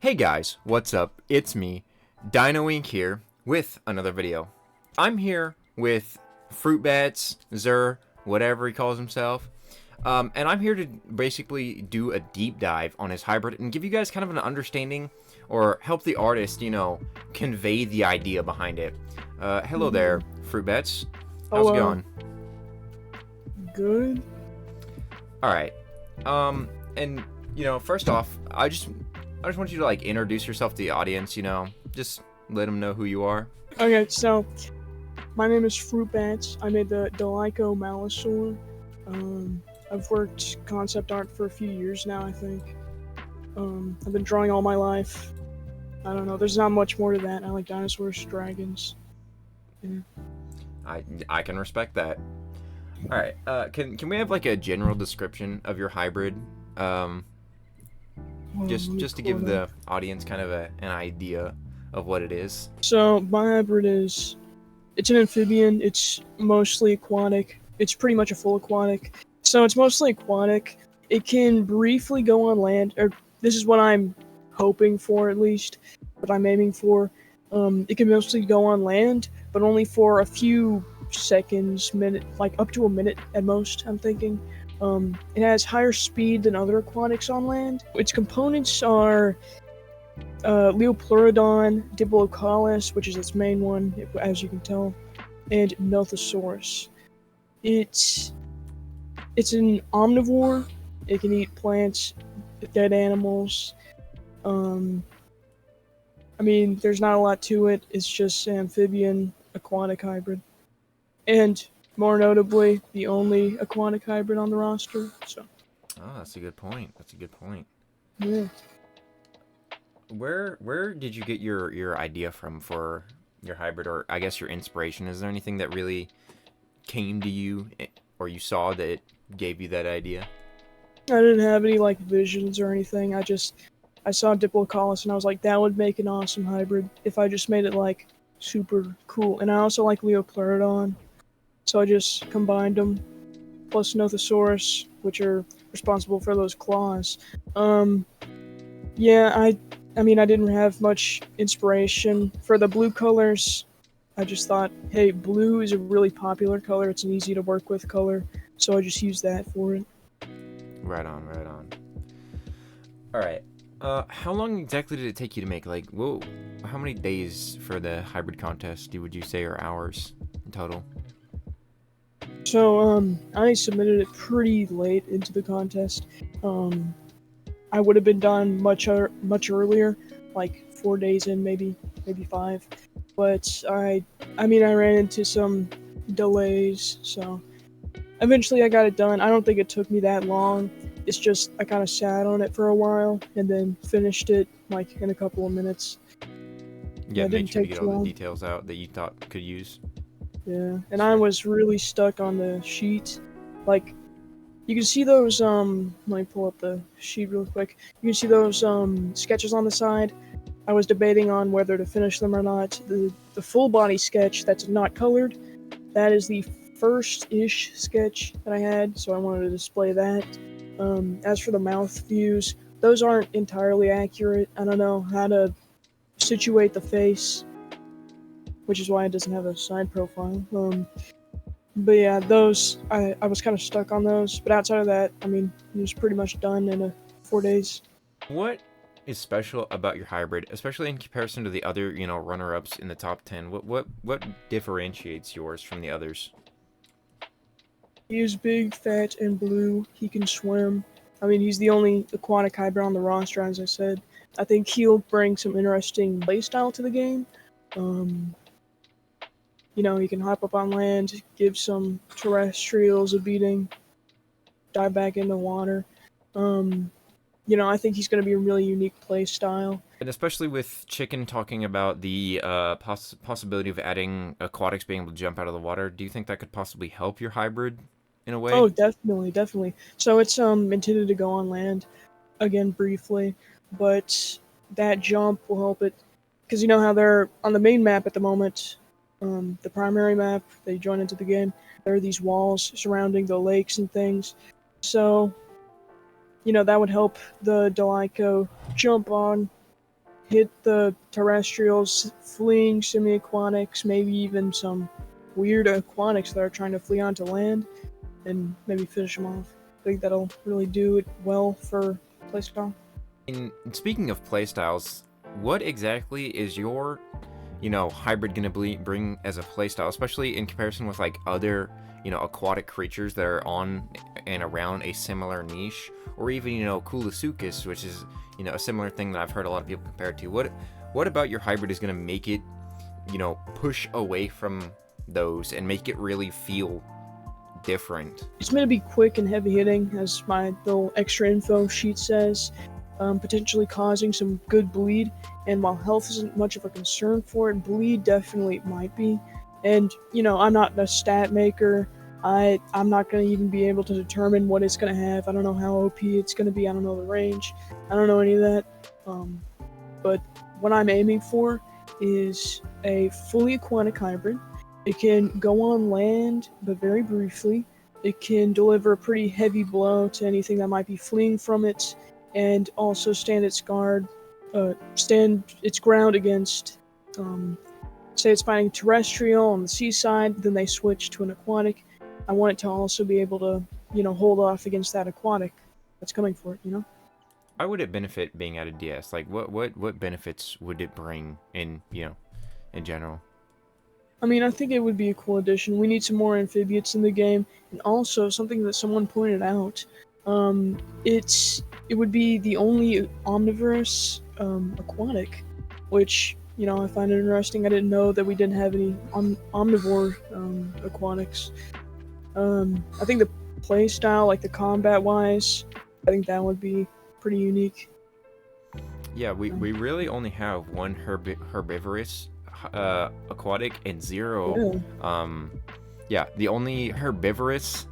Hey guys, what's up? It's me, Dino Inc. here with another video. I'm here with Fruit Bats, Zer, whatever he calls himself, and I'm here to basically do a deep dive on his hybrid and give you guys kind of an understanding or help the artist, convey the idea behind it. Hello there, Fruit Bats. How's it Hello. going? Good. All right. And first off, I just want you to like introduce yourself to the audience. Just let them know who you are. Okay, so my name is Fruit Bats. I made the Dolichomalasaur. I've worked concept art for a few years now, I think. I've been drawing all my life. I don't know, there's not much more to that. I like dinosaurs, dragons. Yeah. I can respect that. All right. Can we have like a general description of your hybrid? Just to give the audience kind of an idea of what it is. So my hybrid it's an amphibian. It's mostly aquatic. It's pretty much a full aquatic. So it's mostly aquatic. It can briefly go on land, or this is what I'm hoping for at least, what I'm aiming for. It can mostly go on land, but only for a few seconds, minute, like up to a minute at most, I'm thinking. It has higher speed than other aquatics on land. Its components are Leopleurodon, Diplocaulus, which is its main one, as you can tell, and Nothosaurus. It's an omnivore. It can eat plants, dead animals. There's not a lot to it. It's just an amphibian aquatic hybrid, and more notably, the only aquatic hybrid on the roster. So. Oh, that's a good point. That's a good point. Yeah. Where did you get your idea from for your hybrid, or I guess your inspiration? Is there anything that really came to you, or you saw that it gave you that idea? I didn't have any like visions or anything. I saw Diplocaulus and I was like, that would make an awesome hybrid if I just made it like super cool. And I also like Leopleurodon, so I just combined them, plus Nothosaurus, which are responsible for those claws. Yeah, I didn't have much inspiration for the blue colors. I just thought, hey, blue is a really popular color. It's an easy to work with color, so I just used that for it. Right on, right on. All right. How long exactly did it take you to make? Like, whoa, how many days for the hybrid contest would you say, or hours in total? So, I submitted it pretty late into the contest. I would have been done much earlier, like 4 days in, maybe 5. But I ran into some delays, so eventually I got it done. I don't think it took me that long. It's just I kind of sat on it for a while and then finished it like in a couple of minutes. Yeah, It make didn't sure to take get too all the long. details out that you thought could use. Yeah, and I was really stuck on the sheet. Like, you can see those, let me pull up the sheet real quick. You can see those, sketches on the side. I was debating on whether to finish them or not. The full body sketch that's not colored, that is the first-ish sketch that I had, so I wanted to display that. As for the mouth views, those aren't entirely accurate. I don't know how to situate the face, which is why it doesn't have a side profile. But yeah, those, I was kind of stuck on those. But outside of that, it was pretty much done in 4 days. What is special about your hybrid, especially in comparison to the other, runner-ups in the top 10? What differentiates yours from the others? He is big, fat, and blue. He can swim. He's the only aquatic hybrid on the roster, as I said. I think he'll bring some interesting playstyle to the game. He can hop up on land, give some terrestrials a beating, dive back into water. I think he's going to be a really unique play style. And especially with Chicken talking about the possibility of adding aquatics being able to jump out of the water, do you think that could possibly help your hybrid in a way? Oh, definitely, definitely. So it's intended to go on land, again briefly, but that jump will help it, because you know how they're on the main map at the moment, the primary map they join into the game. There are these walls surrounding the lakes and things, so that would help the Dolicho jump on hit the terrestrials, fleeing semi-aquatics, maybe even some weird aquatics that are trying to flee onto land, and maybe finish them off. I think that'll really do it well for Playstyle. Speaking of playstyles, what exactly is your, hybrid gonna bring as a playstyle, especially in comparison with like other, aquatic creatures that are on and around a similar niche, or even, Kulasuchus, which is, a similar thing that I've heard a lot of people compare it to. What about your hybrid is gonna make it, push away from those and make it really feel different? It's going to be quick and heavy hitting, as my little extra info sheet says, potentially causing some good bleed. And while health isn't much of a concern for it, bleed definitely might be. And I'm not a stat maker. I'm not going to even be able to determine what it's going to have. I don't know how OP it's going to be. I don't know the range. I don't know any of that. But what I'm aiming for is a fully aquatic hybrid. It can go on land, but very briefly. It can deliver a pretty heavy blow to anything that might be fleeing from it, and also stand its ground against, say it's fighting terrestrial on the seaside, then they switch to an aquatic. I want it to also be able to, hold off against that aquatic that's coming for it, How would it benefit being at a DS? Like, what benefits would it bring in general? I mean, I think it would be a cool addition. We need some more amphibians in the game, and also something that someone pointed out. It would be the only Omniverse aquatic, which I find it interesting. I didn't know that we didn't have any omnivore aquatics. I think the play style, like the combat wise, I think that would be pretty unique. Yeah, we really only have one herbivorous aquatic and zero. The only herbivorous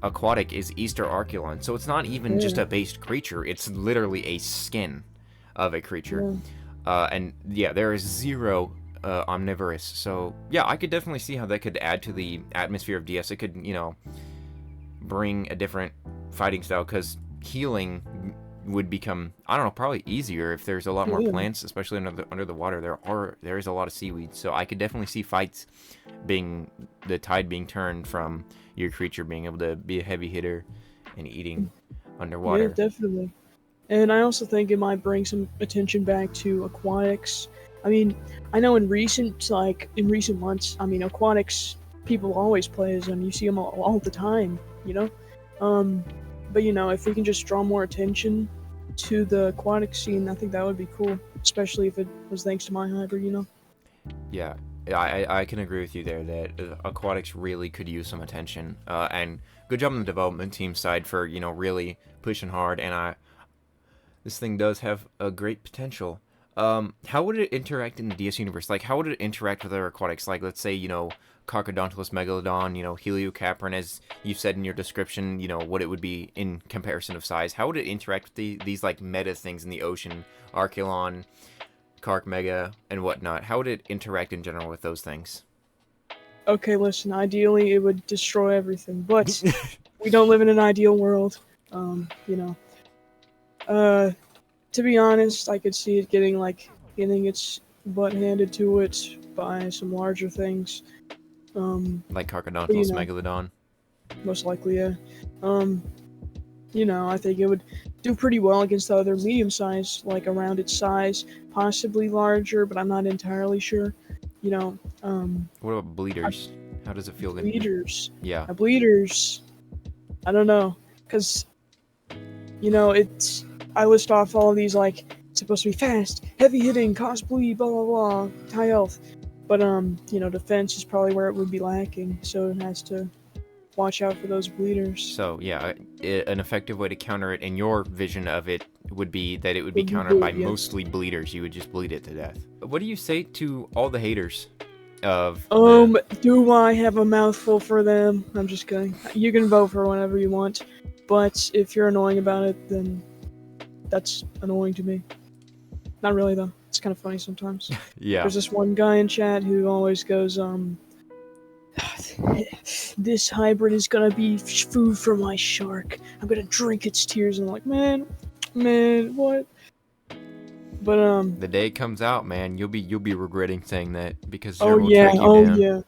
aquatic is Easter Arculon, so it's not even just a based creature, it's literally a skin of a creature. And there is zero omnivorous, so I could definitely see how that could add to the atmosphere of DS. It could bring a different fighting style, because healing would become, I don't know, probably easier if there's a lot more plants, especially under the water. There is a lot of seaweed, so I could definitely see fights the tide being turned from your creature being able to be a heavy hitter and eating underwater. Yeah, definitely. And I also think it might bring some attention back to aquatics. I mean, I know in recent months, I mean, aquatics, people always play as them. You see them all the time, But if we can just draw more attention to the aquatic scene, I think that would be cool, especially if it was thanks to my hybrid, Yeah, I can agree with you there that aquatics really could use some attention. And good job on the development team side for really pushing hard. And this thing does have a great potential. How would it interact in the DS universe? Like, how would it interact with other aquatics? Like, let's say, Carcharodontless Megalodon, Heliocapron, as you said in your description, what it would be in comparison of size. How would it interact with these, like, meta things in the ocean? Archelon, Carchmega, and whatnot. How would it interact in general with those things? Okay, listen, ideally it would destroy everything, but we don't live in an ideal world. To be honest, I could see it getting its butt handed to it by some larger things. Like Carcharodontless Megalodon? Most likely, yeah. I think it would do pretty well against the other medium-sized, like around its size, possibly larger, but I'm not entirely sure. What about bleeders? How does it feel? Bleeders? Yeah. Bleeders, I don't know, because, I list off all of these, like, it's supposed to be fast, heavy hitting, cost bleed, blah, blah, blah, high health. But, defense is probably where it would be lacking, so it has to watch out for those bleeders. So, an effective way to counter it, in your vision of it, would be that it would be countered by mostly bleeders. You would just bleed it to death. What do you say to all the haters of do I have a mouthful for them? I'm just kidding. You can vote for whatever you want, but if you're annoying about it, then that's annoying to me. Not really, though. It's kind of funny sometimes. Yeah. There's this one guy in chat who always goes, this hybrid is gonna be food for my shark. I'm gonna drink its tears. And I'm like, man, what? But The day it comes out, man, you'll be regretting saying that because Zer oh will yeah, track you oh down. yeah.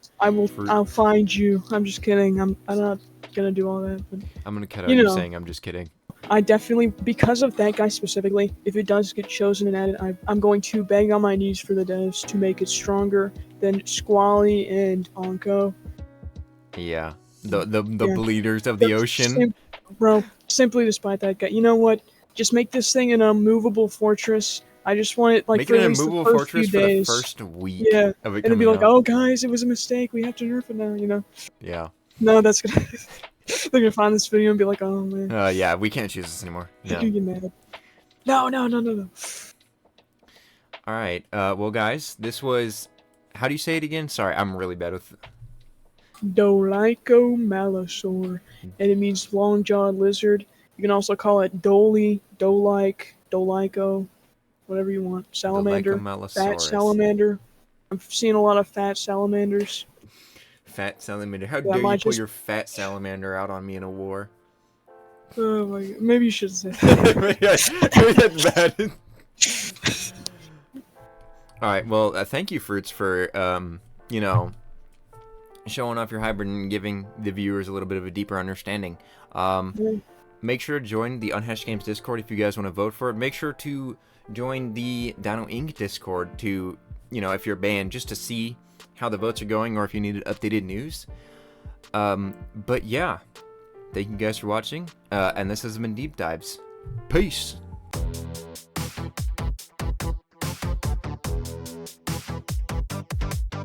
For, I'll find you. I'm just kidding. I'm not gonna do all that. But I'm gonna cut out you you know, saying I'm just kidding. I definitely, because of that guy specifically, if it does get chosen and added, I'm going to beg on my knees for the devs to make it stronger than Squally and Onko. Yeah, the Yeah. bleeders of the ocean. Bro, simply despite that guy. You know what? Just make this thing an unmovable fortress. I just want it like Make for it at an least the immovable first fortress few for the days. first week Yeah, of it and then be coming like, out. "Oh, guys, it was a mistake. We have to nerf it now." You know? Yeah. No, that's gonna. They're gonna find this video and be like, "Oh man." Yeah, we can't choose this anymore. They're No. gonna get mad. No, no, no, no, no. All right. Well, guys, this was. How do you say it again? Sorry, I'm really bad with. Dolichomalasaur, and it means long-jawed lizard. You can also call it Dolicho, whatever you want. Salamander, fat Dolichomalasaurus. salamander. I'm seeing a lot of fat salamanders. Fat salamander. How That dare you might pull just. your fat salamander out on me in a war? Oh my god. Maybe you should say Maybe that. that's bad. All right. Well, thank you, Fruits, for you know, showing off your hybrid and giving the viewers a little bit of a deeper understanding. Make sure to join the Unhatched Games Discord if you guys want to vote for it. Make sure to join the Dino Inc. Discord to, you know, if you're banned, just to see how the votes are going or if you needed updated news. But yeah, thank you guys for watching, and this has been Deep Dives. Peace!